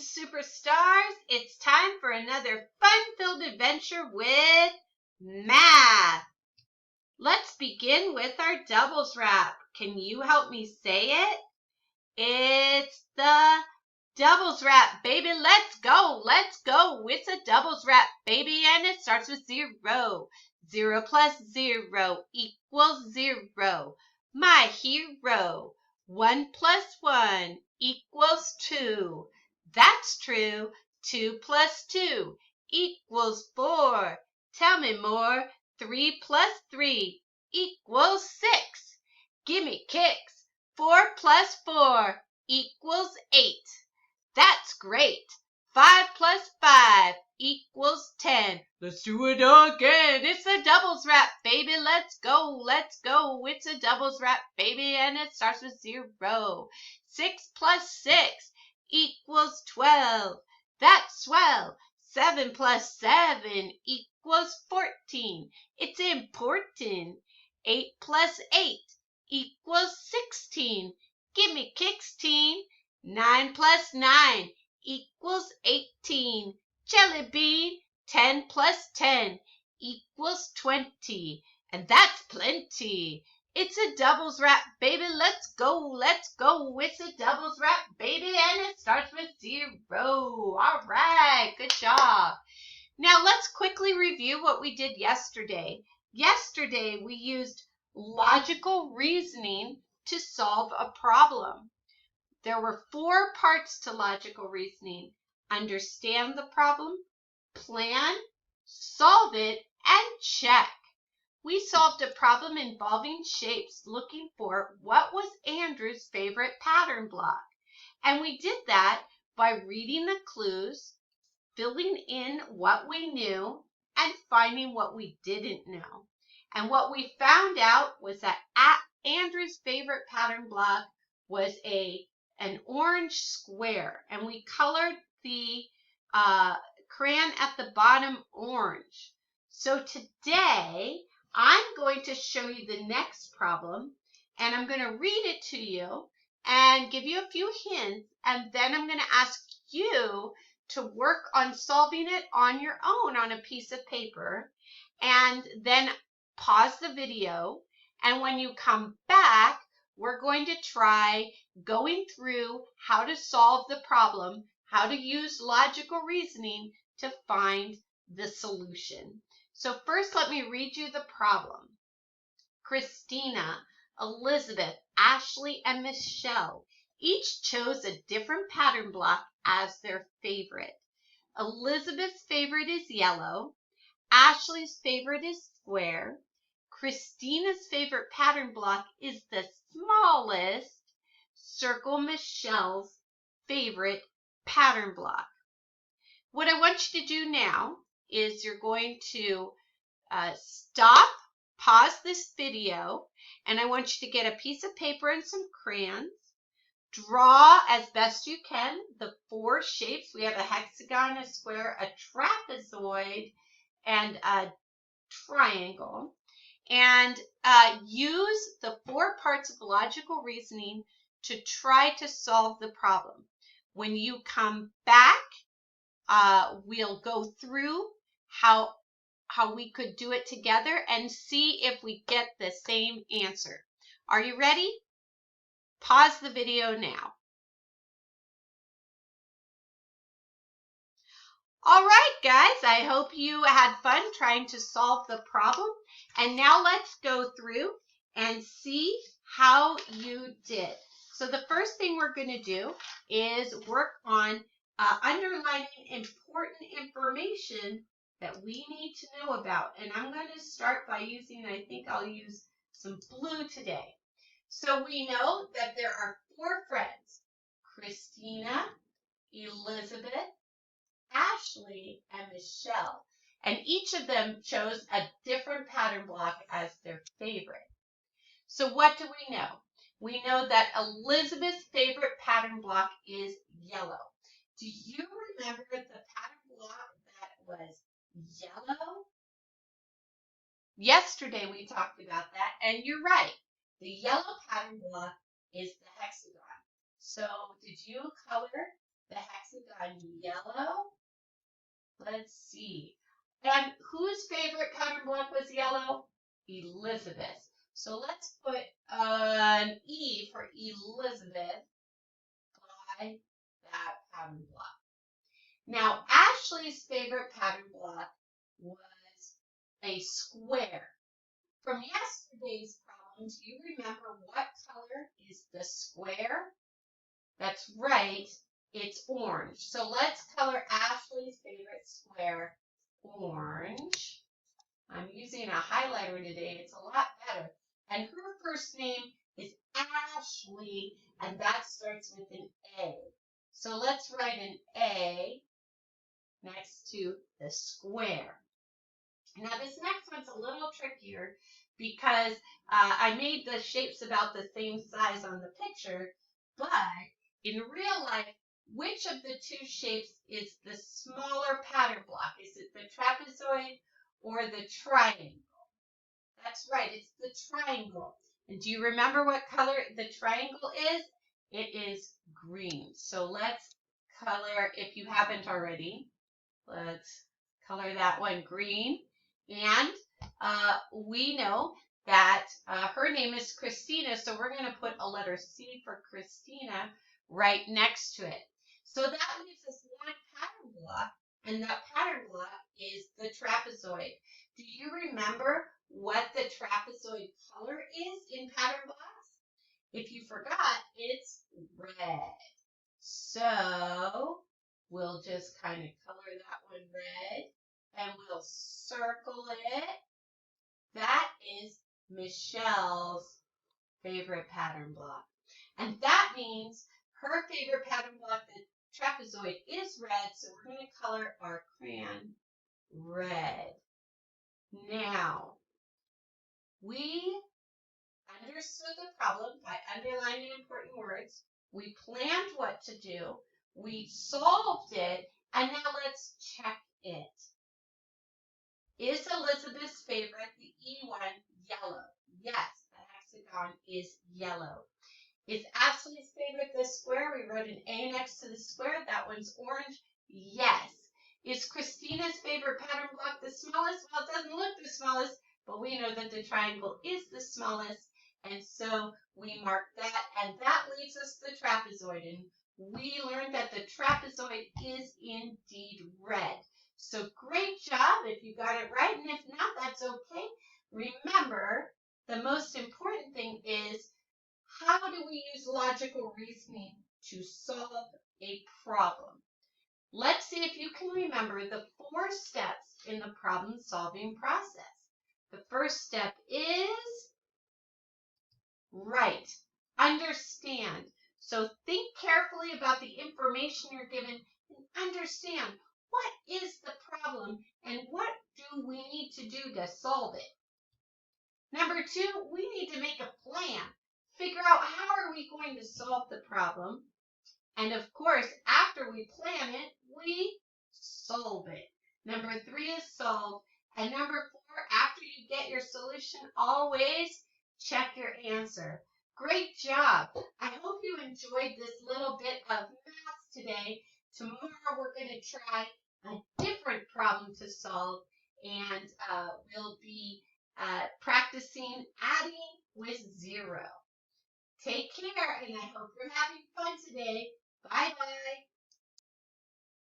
superstars, it's time for another fun-filled adventure with math. Let's begin with our doubles wrap. Can you help me say it? It's the doubles wrap, baby. Let's go. Let's go. It's a doubles wrap, baby, and it starts with 0. 0 plus 0 equals 0. My hero. 1 plus 1 equals 2. That's true. 2 plus 2 equals 4. Tell me more. 3 plus 3 equals 6. Gimme kicks. 4 plus 4 equals 8. That's great. 5 plus 5 equals 10. Let's do it again. It's a doubles wrap, baby. Let's go. Let's go. It's a doubles wrap, baby, and it starts with 0. 6 plus 6 equals 12. That's swell. 7 plus 7 equals 14. It's important. 8 plus 8 equals 16. Give me kicks, teen. 9 plus 9 equals 18. Jelly bean. 10 plus 10 equals 20. And that's plenty. It's a doubles wrap, baby. Let's go. Let's go. It's a doubles wrap, baby, and it starts with 0. All right. Good job. Now let's quickly review what we did yesterday. Yesterday we used logical reasoning to solve a problem. There were 4 parts to logical reasoning. Understand the problem, plan, solve it, and check. We solved a problem involving shapes looking for what was Andrew's favorite pattern block. And we did that by reading the clues, filling in what we knew, and finding what we didn't know. And what we found out was that Andrew's favorite pattern block was an orange square, and we colored the crayon at the bottom orange. So today I'm going to show you the next problem, and I'm going to read it to you and give you a few hints, and then I'm going to ask you to work on solving it on your own on a piece of paper, and then pause the video, and when you come back, we're going to try going through how to solve the problem, how to use logical reasoning to find the solution. So first, let me read you the problem. Christina, Elizabeth, Ashley, and Michelle each chose a different pattern block as their favorite. Elizabeth's favorite is yellow. Ashley's favorite is square. Christina's favorite pattern block is the smallest. Circle Michelle's favorite pattern block. What I want you to do now is you're going to stop, pause this video, and I want you to get a piece of paper and some crayons. Draw as best you can the 4 shapes. We have a hexagon, a square, a trapezoid, and a triangle. And use the 4 parts of logical reasoning to try to solve the problem. When you come back, we'll go through how we could do it together and see if we get the same answer. Are you ready? Pause the video now. All right, guys, I hope you had fun trying to solve the problem. And now let's go through and see how you did. So the first thing we're going to do is work on underlining important information that we need to know about. And I'm going to start by using, I think I'll use some blue today. So we know that there are 4 friends, Christina, Elizabeth, Ashley, and Michelle. And each of them chose a different pattern block as their favorite. So what do we know? We know that Elizabeth's favorite pattern block is yellow. Do you remember the pattern block that was yellow? Yesterday we talked about that, and you're right. The yellow pattern block is the hexagon. So did you color the hexagon yellow? Let's see. And whose favorite pattern block was yellow? Elizabeth. So let's put an E for Elizabeth by that pattern block. Now, Ashley's favorite pattern block was a square. From yesterday's problem, do you remember what color is the square? That's right, it's orange. So let's color Ashley's favorite square orange. I'm using a highlighter today. It's a lot better. And her first name is Ashley, and that starts with an A. So let's write an A next to the square. Now this next one's a little trickier because I made the shapes about the same size on the picture, but in real life, which of the two shapes is the smaller pattern block? Is it the trapezoid or the triangle? That's right, it's the triangle. And do you remember what color the triangle is? It is green. So let's color, if you haven't already, let's color that one green. And we know that her name is Christina, so we're going to put a letter C for Christina right next to it. So that leaves us one pattern block, and that pattern block is the trapezoid. Do you remember what the trapezoid color is in pattern blocks? If you forgot, it's red. So we'll just kind of color that one red, and we'll circle it. That is Michelle's favorite pattern block. And that means her favorite pattern block, the trapezoid, is red, so we're going to color our crayon red. Now, we understood the problem by underlining important words. We planned what to do. We solved it, and now let's check it. Is Elizabeth's favorite, the E one, yellow? Yes, the hexagon is yellow. Is Ashley's favorite the square? We wrote an A next to the square. That one's orange. Yes. Is Christina's favorite pattern block the smallest? Well, it doesn't look the smallest, but we know that the triangle is the smallest. And so we mark that, and that leaves us the trapezoid. And we learned that the trapezoid is indeed red. So great job if you got it right, and if not, that's okay. Remember, the most important thing is, how do we use logical reasoning to solve a problem? Let's see if you can remember the 4 steps in the problem-solving process. The first step is, right, understand. So think carefully about the information you're given and understand what is the problem and what do we need to do to solve it. Number 2, we need to make a plan. Figure out how are we going to solve the problem. And of course, after we plan it, we solve it. Number 3 is solve. And number 4, after you get your solution, always check your answer. Great job. I hope you enjoyed this little bit of math today. Tomorrow we're going to try a different problem to solve, and we'll be practicing adding with 0. Take care, and I hope you're having fun today. Bye-bye.